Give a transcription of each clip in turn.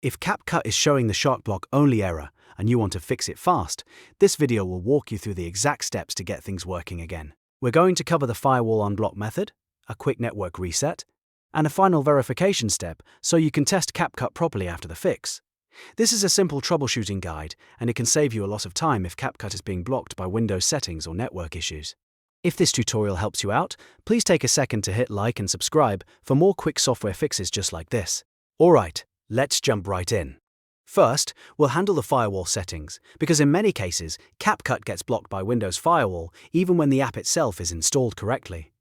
If CapCut is showing the short block only error and you want to fix it fast, this video will walk you through the exact steps to get things working again. We're going to cover the Firewall Unblock method, a quick network reset, and a final verification step so you can test CapCut properly after the fix. This is a simple troubleshooting guide, and it can save you a lot of time if CapCut is being blocked by Windows settings or network issues. If this tutorial helps you out, please take a second to hit like and subscribe for more quick software fixes just like this. Alright, let's jump right in. First, we'll handle the firewall settings, because in many cases, CapCut gets blocked by Windows Firewall even when the app itself is installed correctly.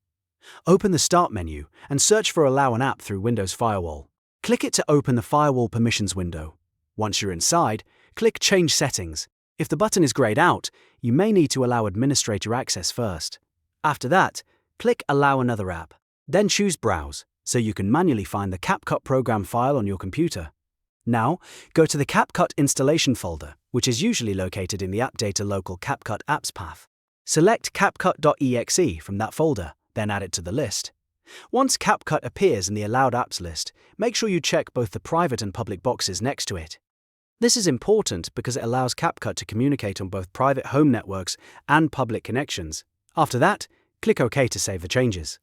Open the Start menu and search for Allow an app through Windows Firewall. Click it to open the Firewall Permissions window. Once you're inside, click Change Settings. If the button is grayed out, you may need to allow administrator access first. After that, click Allow another app. Then choose Browse, so you can manually find the CapCut program file on your computer. Now, go to the CapCut installation folder, which is usually located in the App Data local CapCut apps path. Select CapCut.exe from that folder, then add it to the list. Once CapCut appears in the Allowed Apps list, make sure you check both the private and public boxes next to it. This is important because it allows CapCut to communicate on both private home networks and public connections. After that, click OK to save the changes.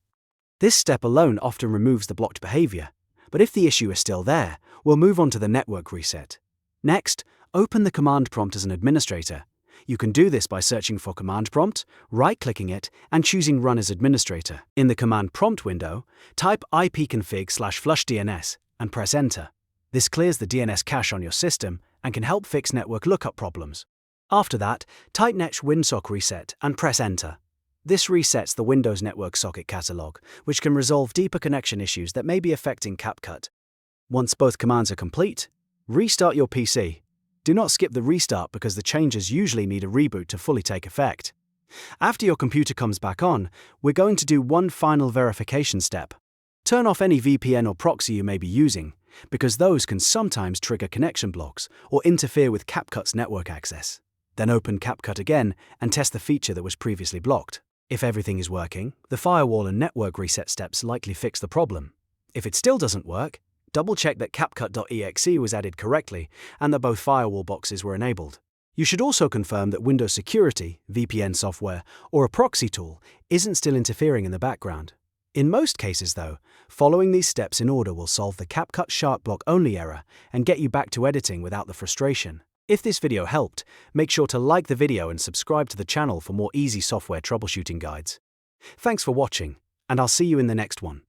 This step alone often removes the blocked behavior, but if the issue is still there, we'll move on to the network reset. Next, open the command prompt as an administrator. You can do this by searching for Command Prompt, right-clicking it, and choosing Run as Administrator. In the Command Prompt window, type ipconfig/flushdns and press Enter. This clears the DNS cache on your system and can help fix network lookup problems. After that, type net Winsock reset and press Enter. This resets the Windows Network Socket catalog, which can resolve deeper connection issues that may be affecting CapCut. Once both commands are complete, restart your PC. Do not skip the restart because the changes usually need a reboot to fully take effect. After your computer comes back on, we're going to do one final verification step. Turn off any VPN or proxy you may be using, because those can sometimes trigger connection blocks or interfere with CapCut's network access. Then open CapCut again and test the feature that was previously blocked. If everything is working, the firewall and network reset steps likely fix the problem. If it still doesn't work, double-check that CapCut.exe was added correctly and that both firewall boxes were enabled. You should also confirm that Windows Security, VPN software, or a proxy tool isn't still interfering in the background. In most cases, though, following these steps in order will solve the CapCut short block only error and get you back to editing without the frustration. If this video helped, make sure to like the video and subscribe to the channel for more easy software troubleshooting guides. Thanks for watching, and I'll see you in the next one.